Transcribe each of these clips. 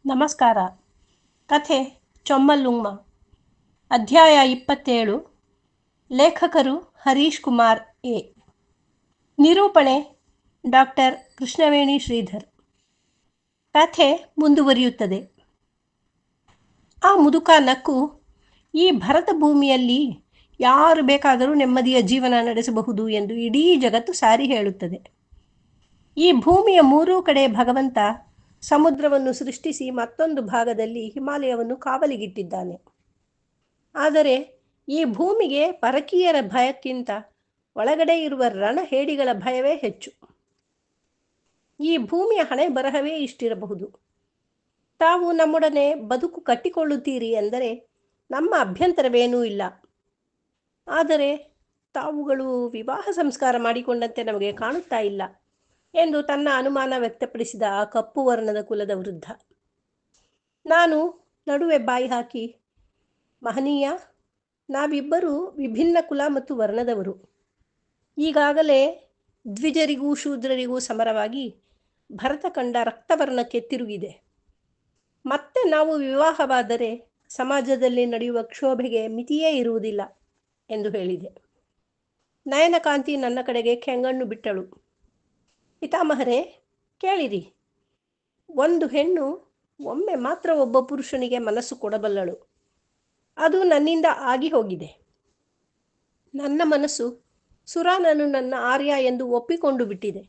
ನಮಸ್ಕಾರ. ಕಥೆ ಚೊಮ್ಮಲ್ಲುಂಗ್ಮ. ಅಧ್ಯಾಯ 27. ಲೇಖಕರು ಹರೀಶ್ ಕುಮಾರ್ ಎ. ನಿರೂಪಣೆ ಡಾಕ್ಟರ್ ಕೃಷ್ಣವೇಣಿ ಶ್ರೀಧರ್. ಕಥೆ ಮುಂದುವರಿಯುತ್ತದೆ. ಆ ಮುದುಕ ನಕ್ಕು, ಈ ಭರತ ಭೂಮಿಯಲ್ಲಿ ಯಾರು ಬೇಕಾದರೂ ನೆಮ್ಮದಿಯ ಜೀವನ ನಡೆಸಬಹುದು ಎಂದು ಇಡೀ ಜಗತ್ತು ಸಾರಿ ಹೇಳುತ್ತದೆ. ಈ ಭೂಮಿಯ ಮೂರೂ ಕಡೆ ಭಗವಂತ ಸಮುದ್ರವನ್ನು ಸೃಷ್ಟಿಸಿ ಮತ್ತೊಂದು ಭಾಗದಲ್ಲಿ ಹಿಮಾಲಯವನ್ನು ಕಾವಲಿಗಿಟ್ಟಿದ್ದಾನೆ. ಆದರೆ ಈ ಭೂಮಿಗೆ ಪರಕೀಯರ ಭಯಕ್ಕಿಂತ ಒಳಗಡೆ ಇರುವ ರಣಹೇಡಿಗಳ ಭಯವೇ ಹೆಚ್ಚು. ಈ ಭೂಮಿಯ ಹಣೆ ಬರಹವೇ ಇಷ್ಟಿರಬಹುದು. ತಾವು ನಮ್ಮೊಡನೆ ಬದುಕು ಕಟ್ಟಿಕೊಳ್ಳುತ್ತೀರಿ ಎಂದರೆ ನಮ್ಮ ಅಭ್ಯಂತರವೇನೂ ಇಲ್ಲ. ಆದರೆ ತಾವುಗಳು ವಿವಾಹ ಸಂಸ್ಕಾರ ಮಾಡಿಕೊಂಡಂತೆ ನಮಗೆ ಕಾಣುತ್ತಾ ಇಲ್ಲ ಎಂದು ತನ್ನ ಅನುಮಾನ ವ್ಯಕ್ತಪಡಿಸಿದ ಆ ಕಪ್ಪು ವರ್ಣದ ಕುಲದ ವೃದ್ಧ. ನಾನು ನಡುವೆ ಬಾಯಿ ಹಾಕಿ, ಮಹನೀಯ, ನಾವಿಬ್ಬರೂ ವಿಭಿನ್ನ ಕುಲ ಮತ್ತು ವರ್ಣದವರು. ಈಗಾಗಲೇ ದ್ವಿಜರಿಗೂ ಶೂದ್ರರಿಗೂ ಸಮರವಾಗಿ ಭರತ ಕಂಡ ರಕ್ತವರ್ಣಕ್ಕೆ ತಿರುಗಿದೆ. ಮತ್ತೆ ನಾವು ವಿವಾಹವಾದರೆ ಸಮಾಜದಲ್ಲಿ ನಡೆಯುವ ಕ್ಷೋಭೆಗೆ ಮಿತಿಯೇ ಇರುವುದಿಲ್ಲ ಎಂದು ಹೇಳಿದೆ. ನಯನಕಾಂತಿ ನನ್ನ ಕಡೆಗೆ ಕೆಂಗಣ್ಣು ಬಿಟ್ಟಳು. ಪಿತಾಮಹರೇ, ಕೇಳಿರಿ. ಒಂದು ಹೆಣ್ಣು ಒಮ್ಮೆ ಮಾತ್ರ ಒಬ್ಬ ಪುರುಷನಿಗೆ ಮನಸ್ಸು ಕೊಡಬಲ್ಲಳು. ಅದು ನನ್ನಿಂದ ಆಗಿ ಹೋಗಿದೆ. ನನ್ನ ಮನಸ್ಸು ಸುರಾನನು ನನ್ನ ಆರ್ಯ ಎಂದು ಒಪ್ಪಿಕೊಂಡು ಬಿಟ್ಟಿದೆ.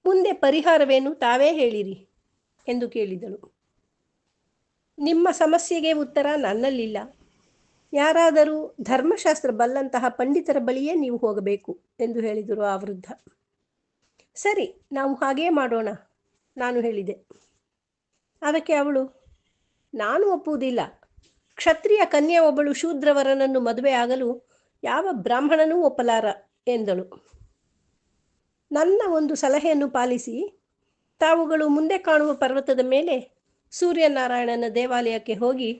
ಮುಂದೆ ಪರಿಹಾರವೇನು ತಾವೇ ಹೇಳಿರಿ ಎಂದು ಕೇಳಿದಳು. ನಿಮ್ಮ ಸಮಸ್ಯೆಗೆ ಉತ್ತರ ನನ್ನಲ್ಲಿಲ್ಲ. ಯಾರಾದರೂ ಧರ್ಮಶಾಸ್ತ್ರ ಬಲ್ಲಂತಹ ಪಂಡಿತರ ಬಳಿಯೇ ನೀವು ಹೋಗಬೇಕು ಎಂದು ಹೇಳಿದರು ಆ ವೃದ್ಧ. ಸರಿ, ನಾವು ಹಾಗೇ ಮಾಡೋಣ, ನಾನು ಹೇಳಿದೆ. ಅದಕ್ಕೆ ಅವಳು, ನಾನು ಒಪ್ಪುವುದಿಲ್ಲ. ಕ್ಷತ್ರಿಯ ಕನ್ಯೆ ಒಬ್ಬಳು ಶೂದ್ರವರನನ್ನು ಮದುವೆ ಆಗಲು ಯಾವ ಬ್ರಾಹ್ಮಣನೂ ಒಪ್ಪಲಾರ ಎಂದಳು. ನನ್ನ ಒಂದು ಸಲಹೆಯನ್ನು ಪಾಲಿಸಿ ತಾವುಗಳು ಮುಂದೆ ಕಾಣುವ ಪರ್ವತದ ಮೇಲೆ ಸೂರ್ಯನಾರಾಯಣನ ದೇವಾಲಯಕ್ಕೆ ಹೋಗಿ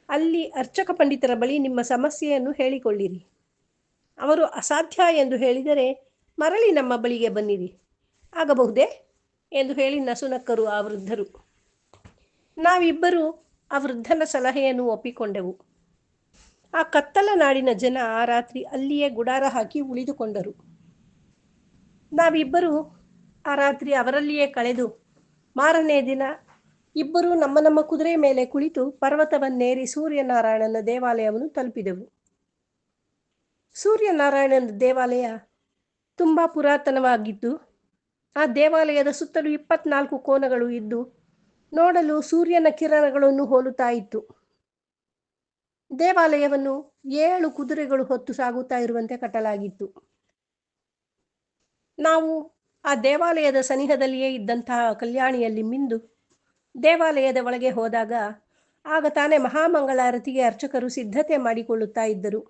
ಅಲ್ಲಿ ಅರ್ಚಕ ಪಂಡಿತರ ಬಳಿ ನಿಮ್ಮ ಸಮಸ್ಯೆಯನ್ನು ಹೇಳಿಕೊಳ್ಳಿರಿ. ಅವರು ಅಸಾಧ್ಯ ಎಂದು ಹೇಳಿದರೆ ಮರಳಿ ನಮ್ಮ ಬಳಿಗೆ ಬನ್ನಿರಿ. ಆಗಬಹುದೇ ಎಂದು ಹೇಳಿ ನಸುನಕ್ಕರು ಆ ವೃದ್ಧರು. ನಾವಿಬ್ಬರೂ ಆ ವೃದ್ಧನ ಸಲಹೆಯನ್ನು ಒಪ್ಪಿಕೊಂಡೆವು. ಆ ಕತ್ತಲ ನಾಡಿನ ಜನ ಆ ರಾತ್ರಿ ಅಲ್ಲಿಯೇ ಗುಡಾರ ಹಾಕಿ ಉಳಿದುಕೊಂಡರು. ನಾವಿಬ್ಬರೂ ಆ ರಾತ್ರಿ ಅವರಲ್ಲಿಯೇ ಕಳೆದು ಮಾರನೇ ದಿನ ಇಬ್ಬರೂ ನಮ್ಮ ನಮ್ಮ ಕುದುರೆ ಮೇಲೆ ಕುಳಿತು ಪರ್ವತವನ್ನೇರಿ ಸೂರ್ಯನಾರಾಯಣನ ದೇವಾಲಯವನ್ನು ತಲುಪಿದೆವು. ಸೂರ್ಯನಾರಾಯಣನ ದೇವಾಲಯ ತುಂಬ ಪುರಾತನವಾಗಿದ್ದು ಆ ದೇವಾಲಯದ ಸುತ್ತಲೂ 24 ಕೋನಗಳು ಇದ್ದು ನೋಡಲು ಸೂರ್ಯನ ಕಿರಣಗಳನ್ನು ಹೋಲುತ್ತಾ ಇತ್ತು. ದೇವಾಲಯವನ್ನು 7 ಕುದುರೆಗಳು ಹೊತ್ತು ಸಾಗುತ್ತಾ ಇರುವಂತೆ ಕಟ್ಟಲಾಗಿತ್ತು. ನಾವು ಆ ದೇವಾಲಯದ ಸನಿಹದಲ್ಲಿಯೇ ಇದ್ದಂತಹ ಕಲ್ಯಾಣಿಯಲ್ಲಿ ಮಿಂದು ದೇವಾಲಯದ ಒಳಗೆ ಹೋದಾಗ ಆಗ ತಾನೇ ಮಹಾಮಂಗಳಾರತಿಗೆ ಅರ್ಚಕರು ಸಿದ್ಧತೆ ಮಾಡಿಕೊಳ್ಳುತ್ತಾ ಇದ್ದರು.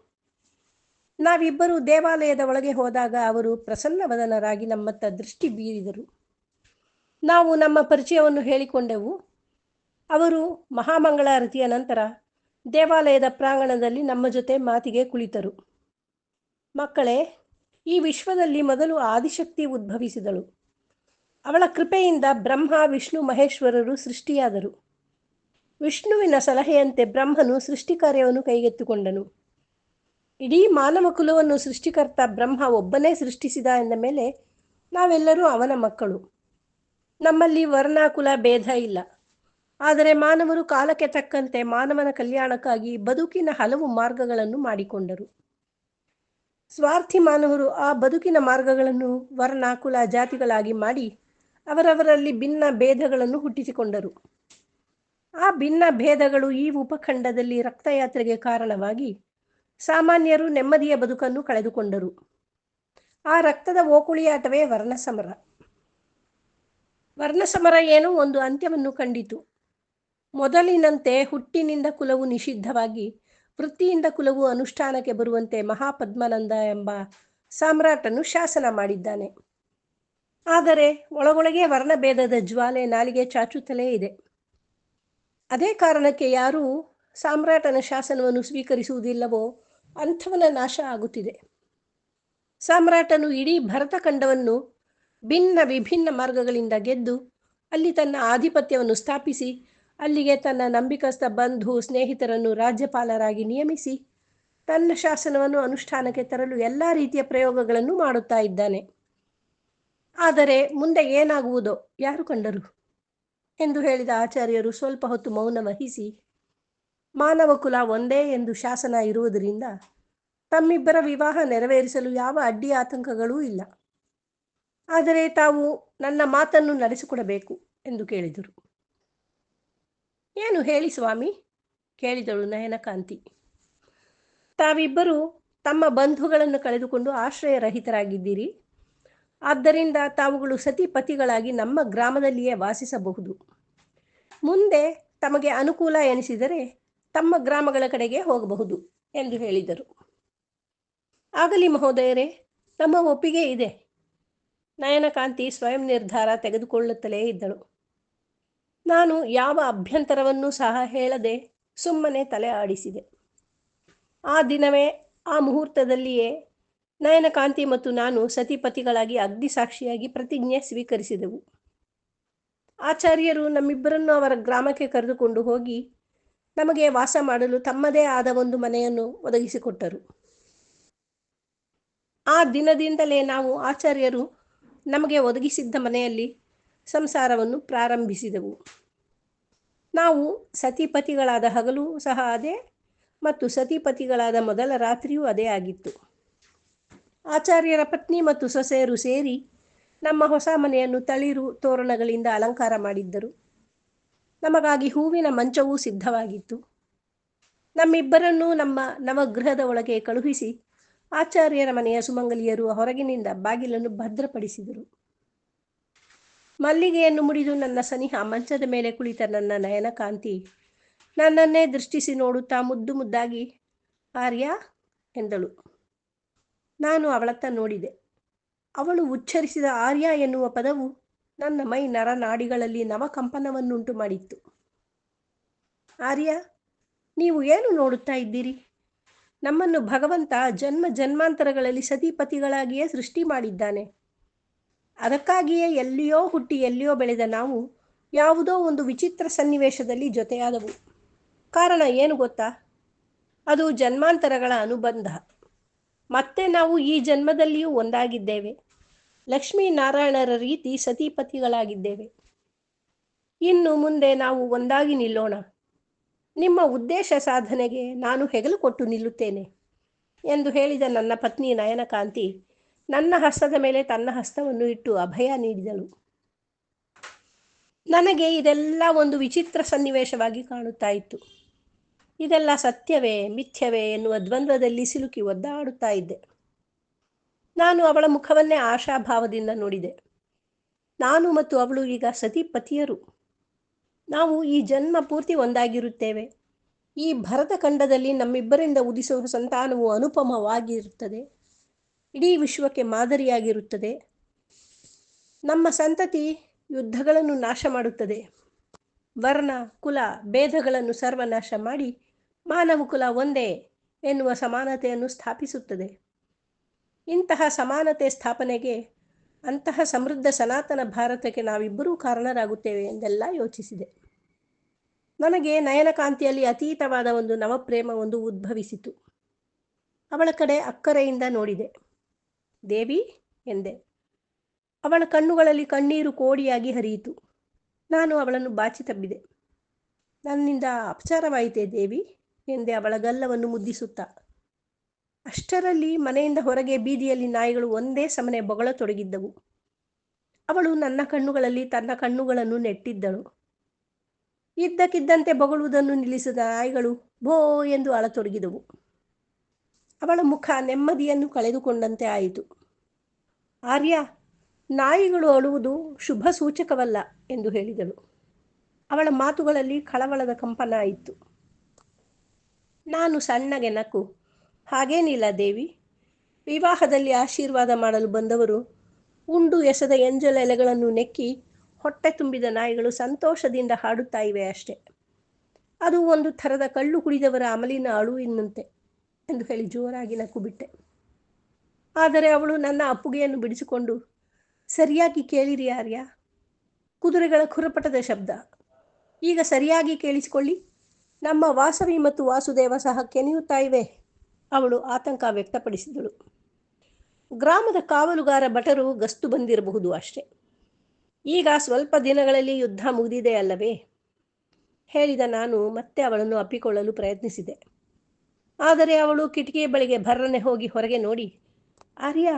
ನಾವಿಬ್ಬರು ದೇವಾಲಯದ ಒಳಗೆ ಹೋದಾಗ ಅವರು ಪ್ರಸನ್ನವದನರಾಗಿ ನಮ್ಮತ್ತ ದೃಷ್ಟಿ ಬೀರಿದರು. ನಾವು ನಮ್ಮ ಪರಿಚಯವನ್ನು ಹೇಳಿಕೊಂಡೆವು. ಅವರು ಮಹಾಮಂಗಳಾರತಿಯ ನಂತರ ದೇವಾಲಯದ ಪ್ರಾಂಗಣದಲ್ಲಿ ನಮ್ಮ ಜೊತೆ ಮಾತಿಗೆ ಕುಳಿತರು. ಮಕ್ಕಳೇ, ಈ ವಿಶ್ವದಲ್ಲಿ ಮೊದಲು ಆದಿಶಕ್ತಿ ಉದ್ಭವಿಸಿದಳು. ಅವಳ ಕೃಪೆಯಿಂದ ಬ್ರಹ್ಮ, ವಿಷ್ಣು, ಮಹೇಶ್ವರರು ಸೃಷ್ಟಿಯಾದರು. ವಿಷ್ಣುವಿನ ಸಲಹೆಯಂತೆ ಬ್ರಹ್ಮನು ಸೃಷ್ಟಿ ಕಾರ್ಯವನ್ನು ಕೈಗೆತ್ತಿಕೊಂಡನು. ಇಡೀ ಮಾನವ ಕುಲವನ್ನು ಸೃಷ್ಟಿಕರ್ತ ಬ್ರಹ್ಮ ಒಬ್ಬನೇ ಸೃಷ್ಟಿಸಿದ ಎಂದ ಮೇಲೆ ನಾವೆಲ್ಲರೂ ಅವನ ಮಕ್ಕಳು. ನಮ್ಮಲ್ಲಿ ವರ್ಣಕುಲ ಭೇದ ಇಲ್ಲ. ಆದರೆ ಮಾನವರು ಕಾಲಕ್ಕೆ ತಕ್ಕಂತೆ ಮಾನವನ ಕಲ್ಯಾಣಕ್ಕಾಗಿ ಬದುಕಿನ ಹಲವು ಮಾರ್ಗಗಳನ್ನು ಮಾಡಿಕೊಂಡರು. ಸ್ವಾರ್ಥಿ ಮಾನವರು ಆ ಬದುಕಿನ ಮಾರ್ಗಗಳನ್ನು ವರ್ಣ, ಕುಲ, ಜಾತಿಗಳಾಗಿ ಮಾಡಿ ಅವರವರಲ್ಲಿ ಭಿನ್ನ ಭೇದಗಳನ್ನು ಹುಟ್ಟಿಸಿಕೊಂಡರು. ಆ ಭಿನ್ನ ಭೇದಗಳು ಈ ಉಪಖಂಡದಲ್ಲಿ ರಕ್ತಯಾತ್ರೆಗೆ ಕಾರಣವಾಗಿ ಸಾಮಾನ್ಯರು ನೆಮ್ಮದಿಯ ಬದುಕನ್ನು ಕಳೆದುಕೊಂಡರು. ಆ ರಕ್ತದ ಓಕುಳಿಯಾಟವೇ ವರ್ಣಸಮರ. ವರ್ಣಸಮರ ಏನೋ ಒಂದು ಅಂತ್ಯವನ್ನು ಕಂಡಿತು. ಮೊದಲಿನಂತೆ ಹುಟ್ಟಿನಿಂದ ಕುಲವು ನಿಷಿದ್ಧವಾಗಿ ವೃತ್ತಿಯಿಂದ ಕುಲವು ಅನುಷ್ಠಾನಕ್ಕೆ ಬರುವಂತೆ ಮಹಾಪದ್ಮನಂದ ಎಂಬ ಸಾಮ್ರಾಟನು ಶಾಸನ ಮಾಡಿದ್ದಾನೆ. ಆದರೆ ಒಳಗೊಳಗೆ ವರ್ಣಭೇದದ ಜ್ವಾಲೆ ನಾಲಿಗೆ ಚಾಚುತ್ತಲೇ ಇದೆ. ಅದೇ ಕಾರಣಕ್ಕೆ ಯಾರೂ ಸಾಮ್ರಾಟನ ಶಾಸನವನ್ನು ಸ್ವೀಕರಿಸುವುದಿಲ್ಲವೋ ಅಂಥವನ ನಾಶ ಆಗುತ್ತಿದೆ. ಸಾಮ್ರಾಟನು ಇಡೀ ಭರತಖಂಡವನ್ನು ಭಿನ್ನ ವಿಭಿನ್ನ ಮಾರ್ಗಗಳಿಂದ ಗೆದ್ದು ಅಲ್ಲಿ ತನ್ನ ಆಧಿಪತ್ಯವನ್ನು ಸ್ಥಾಪಿಸಿ ಅಲ್ಲಿಗೆ ತನ್ನ ನಂಬಿಕಸ್ಥ ಬಂಧು ಸ್ನೇಹಿತರನ್ನು ರಾಜ್ಯಪಾಲರಾಗಿ ನಿಯಮಿಸಿ ತನ್ನ ಶಾಸನವನ್ನು ಅನುಷ್ಠಾನಕ್ಕೆ ತರಲು ಎಲ್ಲ ರೀತಿಯ ಪ್ರಯೋಗಗಳನ್ನು ಮಾಡುತ್ತಾ ಇದ್ದಾನೆ. ಆದರೆ ಮುಂದೆ ಏನಾಗುವುದೋ ಯಾರು ಕಂಡರು ಎಂದು ಹೇಳಿದ ಆಚಾರ್ಯರು ಸ್ವಲ್ಪ ಹೊತ್ತು ಮೌನ ವಹಿಸಿ, ಮಾನವ ಕುಲ ಒಂದೇ ಎಂದು ಶಾಸನ ಇರುವುದರಿಂದ ತಮ್ಮಿಬ್ಬರ ವಿವಾಹ ನೆರವೇರಿಸಲು ಯಾವ ಅಡ್ಡಿ ಆತಂಕಗಳೂ ಇಲ್ಲ. ಆದರೆ ತಾವು ನನ್ನ ಮಾತನ್ನು ನಡೆಸಿಕೊಡಬೇಕು ಎಂದು ಕೇಳಿದರು. ಏನು ಹೇಳಿ ಸ್ವಾಮಿ, ಕೇಳಿದಳು ನಯನಕಾಂತಿ. ತಾವಿಬ್ಬರು ತಮ್ಮ ಬಂಧುಗಳನ್ನು ಕಳೆದುಕೊಂಡು ಆಶ್ರಯರಹಿತರಾಗಿದ್ದೀರಿ. ಆದ್ದರಿಂದ ತಾವುಗಳು ಸತಿಪತಿಗಳಾಗಿ ನಮ್ಮ ಗ್ರಾಮದಲ್ಲಿಯೇ ವಾಸಿಸಬಹುದು. ಮುಂದೆ ತಮಗೆ ಅನುಕೂಲ ಎನಿಸಿದರೆ ತಮ್ಮ ಗ್ರಾಮಗಳ ಕಡೆಗೆ ಹೋಗಬಹುದು ಎಂದು ಹೇಳಿದರು. ಆಗಲಿ ಮಹೋದಯರೇ, ನಮ್ಮ ಒಪ್ಪಿಗೆ ಇದೆ. ನಯನಕಾಂತಿ ಸ್ವಯಂ ನಿರ್ಧಾರ ತೆಗೆದುಕೊಳ್ಳುತ್ತಲೇ ಇದ್ದಳು. ನಾನು ಯಾವ ಅಭ್ಯಂತರವನ್ನೂ ಸಹ ಹೇಳದೆ ಸುಮ್ಮನೆ ತಲೆ ಆಡಿಸಿದೆ. ಆ ದಿನವೇ ಆ ಮುಹೂರ್ತದಲ್ಲಿಯೇ ನಯನಕಾಂತಿ ಮತ್ತು ನಾನು ಸತಿಪತಿಗಳಾಗಿ ಅಗ್ನಿಸಾಕ್ಷಿಯಾಗಿ ಪ್ರತಿಜ್ಞೆ ಸ್ವೀಕರಿಸಿದೆವು. ಆಚಾರ್ಯರು ನಮ್ಮಿಬ್ಬರನ್ನು ಅವರ ಗ್ರಾಮಕ್ಕೆ ಕರೆದುಕೊಂಡು ಹೋಗಿ ನಮಗೆ ವಾಸ ಮಾಡಲು ತಮ್ಮದೇ ಆದ ಒಂದು ಮನೆಯನ್ನು ಒದಗಿಸಿಕೊಟ್ಟರು. ಆ ದಿನದಿಂದಲೇ ನಾವು ಆಚಾರ್ಯರು ನಮಗೆ ಒದಗಿಸಿದ್ದ ಮನೆಯಲ್ಲಿ ಸಂಸಾರವನ್ನು ಪ್ರಾರಂಭಿಸಿದೆವು. ನಾವು ಸತಿಪತಿಗಳಾದ ಹಗಲು ಸಹ ಅದೇ ಮತ್ತು ಸತಿಪತಿಗಳಾದ ಮೊದಲ ರಾತ್ರಿಯೂ ಅದೇ ಆಗಿತ್ತು. ಆಚಾರ್ಯರ ಪತ್ನಿ ಮತ್ತು ಸೊಸೆಯರು ಸೇರಿ ನಮ್ಮ ಹೊಸ ಮನೆಯನ್ನು ತಳಿರು ತೋರಣಗಳಿಂದ ಅಲಂಕಾರ ಮಾಡಿದ್ದರು. ನಮಗಾಗಿ ಹೂವಿನ ಮಂಚವೂ ಸಿದ್ಧವಾಗಿತ್ತು. ನಮ್ಮಿಬ್ಬರನ್ನೂ ನಮ್ಮ ನವಗೃಹದ ಒಳಗೆ ಕಳುಹಿಸಿ ಆಚಾರ್ಯರ ಮನೆಯ ಸುಮಂಗಲಿಯರು ಹೊರಗಿನಿಂದ ಬಾಗಿಲನ್ನು ಭದ್ರಪಡಿಸಿದರು. ಮಲ್ಲಿಗೆಯನ್ನು ಮುಡಿದು ನನ್ನ ಸನಿಹ ಮಂಚದ ಮೇಲೆ ಕುಳಿತ ನನ್ನ ನಯನಕಾಂತಿ ನನ್ನನ್ನೇ ದೃಷ್ಟಿಸಿ ನೋಡುತ್ತಾ ಮುದ್ದು ಮುದ್ದಾಗಿ ಆರ್ಯ ಎಂದಳು. ನಾನು ಅವಳತ್ತ ನೋಡಿದೆ. ಅವಳು ಉಚ್ಚರಿಸಿದ ಆರ್ಯ ಎನ್ನುವ ಪದವು ನನ್ನ ಮೈ ನರನಾಡಿಗಳಲ್ಲಿ ನವಕಂಪನವನ್ನುಂಟು ಮಾಡಿತ್ತು. ಆರ್ಯ, ನೀವು ಏನು ನೋಡುತ್ತಾ ಇದ್ದೀರಿ? ನಮ್ಮನ್ನು ಭಗವಂತ ಜನ್ಮ ಜನ್ಮಾಂತರಗಳಲ್ಲಿ ಸತಿಪತಿಗಳಾಗಿಯೇ ಸೃಷ್ಟಿ ಮಾಡಿದ್ದಾನೆ. ಅದಕ್ಕಾಗಿಯೇ ಎಲ್ಲಿಯೋ ಹುಟ್ಟಿ ಎಲ್ಲಿಯೋ ಬೆಳೆದ ನಾವು ಯಾವುದೋ ಒಂದು ವಿಚಿತ್ರ ಸನ್ನಿವೇಶದಲ್ಲಿ ಜೊತೆಯಾದವು. ಕಾರಣ ಏನು ಗೊತ್ತಾ? ಅದು ಜನ್ಮಾಂತರಗಳ ಅನುಬಂಧ. ಮತ್ತೆ ನಾವು ಈ ಜನ್ಮದಲ್ಲಿಯೂ ಒಂದಾಗಿದ್ದೇವೆ. ಲಕ್ಷ್ಮೀನಾರಾಯಣರ ರೀತಿ ಸತಿಪತಿಗಳಾಗಿದ್ದೇವೆ. ಇನ್ನು ಮುಂದೆ ನಾವು ಒಂದಾಗಿ ನಿಲ್ಲೋಣ. ನಿಮ್ಮ ಉದ್ದೇಶ ಸಾಧನೆಗೆ ನಾನು ಹೆಗಲು ಕೊಟ್ಟು ನಿಲ್ಲುತ್ತೇನೆ ಎಂದು ಹೇಳಿದ ನನ್ನ ಪತ್ನಿ ನಯನಕಾಂತಿ ನನ್ನ ಹಸ್ತದ ಮೇಲೆ ತನ್ನ ಹಸ್ತವನ್ನು ಇಟ್ಟು ಅಭಯ ನೀಡಿದಳು. ನನಗೆ ಇದೆಲ್ಲ ಒಂದು ವಿಚಿತ್ರ ಸನ್ನಿವೇಶವಾಗಿ ಕಾಣುತ್ತಾ ಇತ್ತು. ಇದೆಲ್ಲ ಸತ್ಯವೇ ಮಿಥ್ಯವೇ ಎನ್ನುವ ದ್ವಂದ್ವದಲ್ಲಿ ಸಿಲುಕಿ ಒದ್ದಾಡುತ್ತಾ ಇದ್ದೆ. ನಾನು ಅವಳ ಮುಖವನ್ನೇ ಆಶಾಭಾವದಿಂದ ನೋಡಿದೆ. ನಾನು ಮತ್ತು ಅವಳು ಈಗ ಸತಿಪತಿಯರು. ನಾವು ಈ ಜನ್ಮ ಪೂರ್ತಿ ಒಂದಾಗಿರುತ್ತೇವೆ. ಈ ಭರತಖಂಡದಲ್ಲಿ ನಮ್ಮಿಬ್ಬರಿಂದ ಉದಿಸುವ ಸಂತಾನವು ಅನುಪಮವಾಗಿರುತ್ತದೆ. ಇಡೀ ವಿಶ್ವಕ್ಕೆ ಮಾದರಿಯಾಗಿರುತ್ತದೆ. ನಮ್ಮ ಸಂತತಿ ಯುದ್ಧಗಳನ್ನು ನಾಶ ಮಾಡುತ್ತದೆ. ವರ್ಣ ಕುಲ ಭೇದಗಳನ್ನು ಸರ್ವನಾಶ ಮಾಡಿ ಮಾನವ ಕುಲ ಒಂದೇ ಎನ್ನುವ ಸಮಾನತೆಯನ್ನು ಸ್ಥಾಪಿಸುತ್ತದೆ. ಇಂತಹ ಸಮಾನತೆ ಸ್ಥಾಪನೆಗೆ, ಅಂತಹ ಸಮೃದ್ಧ ಸನಾತನ ಭಾರತಕ್ಕೆ ನಾವಿಬ್ಬರೂ ಕಾರಣರಾಗುತ್ತೇವೆ ಎಂದೆಲ್ಲ ಯೋಚಿಸಿದೆ. ನನಗೆ ನಯನಕಾಂತಿಯಲ್ಲಿ ಅತೀತವಾದ ಒಂದು ನವಪ್ರೇಮವೊಂದು ಉದ್ಭವಿಸಿತು. ಅವಳ ಕಡೆ ಅಕ್ಕರೆಯಿಂದ ನೋಡಿದೆ. ದೇವಿ ಎಂದೆ. ಅವಳ ಕಣ್ಣುಗಳಲ್ಲಿ ಕಣ್ಣೀರು ಕೋಡಿಯಾಗಿ ಹರಿಯಿತು. ನಾನು ಅವಳನ್ನು ಬಾಚಿ ತಬ್ಬಿದೆ. ನನ್ನಿಂದ ಅಪಚಾರವಾಯಿತೇ ದೇವಿ ಎಂದೆ ಅವಳ ಗಲ್ಲವನ್ನು ಮುದ್ದಿಸುತ್ತಾ. ಅಷ್ಟರಲ್ಲಿ ಮನೆಯಿಂದ ಹೊರಗೆ ಬೀದಿಯಲ್ಲಿ ನಾಯಿಗಳು ಒಂದೇ ಸಮನೆ ಬೊಗಳತೊಡಗಿದ್ದವು. ಅವಳು ನನ್ನ ಕಣ್ಣುಗಳಲ್ಲಿ ತನ್ನ ಕಣ್ಣುಗಳನ್ನು ನೆಟ್ಟಿದ್ದಳು. ಇದ್ದಕ್ಕಿದ್ದಂತೆ ಬೊಗಳುವುದನ್ನು ನಿಲ್ಲಿಸಿದ ನಾಯಿಗಳು ಭೋ ಎಂದು ಅಳತೊಡಗಿದವು. ಅವಳ ಮುಖ ನೆಮ್ಮದಿಯನ್ನು ಕಳೆದುಕೊಂಡಂತೆ ಆಯಿತು. ಆರ್ಯ, ನಾಯಿಗಳು ಅಳುವುದು ಶುಭ ಸೂಚಕವಲ್ಲ ಎಂದು ಹೇಳಿದಳು. ಅವಳ ಮಾತುಗಳಲ್ಲಿ ಕಳವಳದ ಕಂಪನ ಇತ್ತು. ನಾನು ಸಣ್ಣಗೆ ನಕ್ಕು, ಹಾಗೇನಿಲ್ಲ ದೇವಿ. ವಿವಾಹದಲ್ಲಿ ಆಶೀರ್ವಾದ ಮಾಡಲು ಬಂದವರು ಉಂಡು ಎಸೆದ ಎಂಜಲ ಎಲೆಗಳನ್ನು ನೆಕ್ಕಿ ಹೊಟ್ಟೆ ತುಂಬಿದ ನಾಯಿಗಳು ಸಂತೋಷದಿಂದ ಹಾಡುತ್ತಾ ಇವೆ ಅಷ್ಟೆ. ಅದು ಒಂದು ಥರದ ಕಳ್ಳು ಕುಡಿದವರ ಅಮಲಿನ ಅಳುವಿನಂತೆ ಎಂದು ಹೇಳಿ ಜೋರಾಗಿ ನಕ್ಕು ಬಿಟ್ಟೆ. ಆದರೆ ಅವಳು ನನ್ನ ಅಪ್ಪುಗೆಯನ್ನು ಬಿಡಿಸಿಕೊಂಡು, ಸರಿಯಾಗಿ ಕೇಳಿರಿ ಆರ್ಯ, ಕುದುರೆಗಳ ಖುರಪಟದ ಶಬ್ದ, ಈಗ ಸರಿಯಾಗಿ ಕೇಳಿಸಿಕೊಳ್ಳಿ. ನಮ್ಮ ವಾಸವಿ ಮತ್ತು ವಾಸುದೇವ ಸಹ ಕೆನೆಯುತ್ತಾ ಇವೆ. ಅವಳು ಆತಂಕ ವ್ಯಕ್ತಪಡಿಸಿದಳು. ಗ್ರಾಮದ ಕಾವಲುಗಾರ ಭಟರು ಗಸ್ತು ಬಂದಿರಬಹುದು ಅಷ್ಟೆ. ಈಗ ಸ್ವಲ್ಪ ದಿನಗಳಲ್ಲಿ ಯುದ್ಧ ಮುಗಿದಿದೆ ಅಲ್ಲವೇ ಹೇಳಿದ ನಾನು ಮತ್ತೆ ಅವಳನ್ನು ಅಪ್ಪಿಕೊಳ್ಳಲು ಪ್ರಯತ್ನಿಸಿದೆ. ಆದರೆ ಅವಳು ಕಿಟಕಿಯ ಬಳಿಗೆ ಭರ್ರನೆ ಹೋಗಿ ಹೊರಗೆ ನೋಡಿ, ಆರ್ಯ,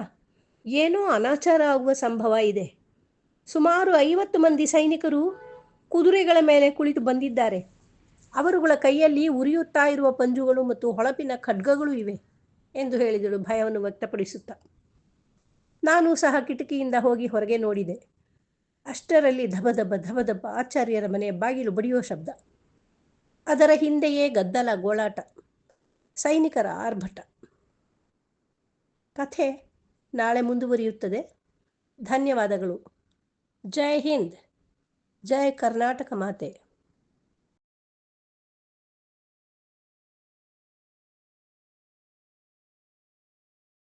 ಏನೋ ಅನಾಚಾರ ಆಗುವ ಸಂಭವ ಇದೆ. ಸುಮಾರು 50 ಮಂದಿ ಸೈನಿಕರು ಕುದುರೆಗಳ ಮೇಲೆ ಕುಳಿತು ಬಂದಿದ್ದಾರೆ. ಅವರುಗಳ ಕೈಯಲ್ಲಿ ಉರಿಯುತ್ತಾ ಇರುವ ಪಂಜುಗಳು ಮತ್ತು ಹೊಳಪಿನ ಖಡ್ಗಗಳು ಇವೆ ಎಂದು ಹೇಳಿದಳು ಭಯವನ್ನು ವ್ಯಕ್ತಪಡಿಸುತ್ತಾ. ನಾನು ಸಹ ಕಿಟಕಿಯಿಂದ ಹೋಗಿ ಹೊರಗೆ ನೋಡಿದೆ. ಅಷ್ಟರಲ್ಲಿ ಧಬಧಬ ಧಬಧಬ ಆಚಾರ್ಯರ ಮನೆಯ ಬಾಗಿಲು ಬಡಿಯುವ ಶಬ್ದ. ಅದರ ಹಿಂದೆಯೇ ಗದ್ದಲ, ಗೋಳಾಟ, ಸೈನಿಕರ ಆರ್ಭಟ. ಕಥೆ ನಾಳೆ ಮುಂದುವರಿಯುತ್ತದೆ. ಧನ್ಯವಾದಗಳು. ಜೈ ಹಿಂದ್, ಜೈ ಕರ್ನಾಟಕ ಮಾತೆ.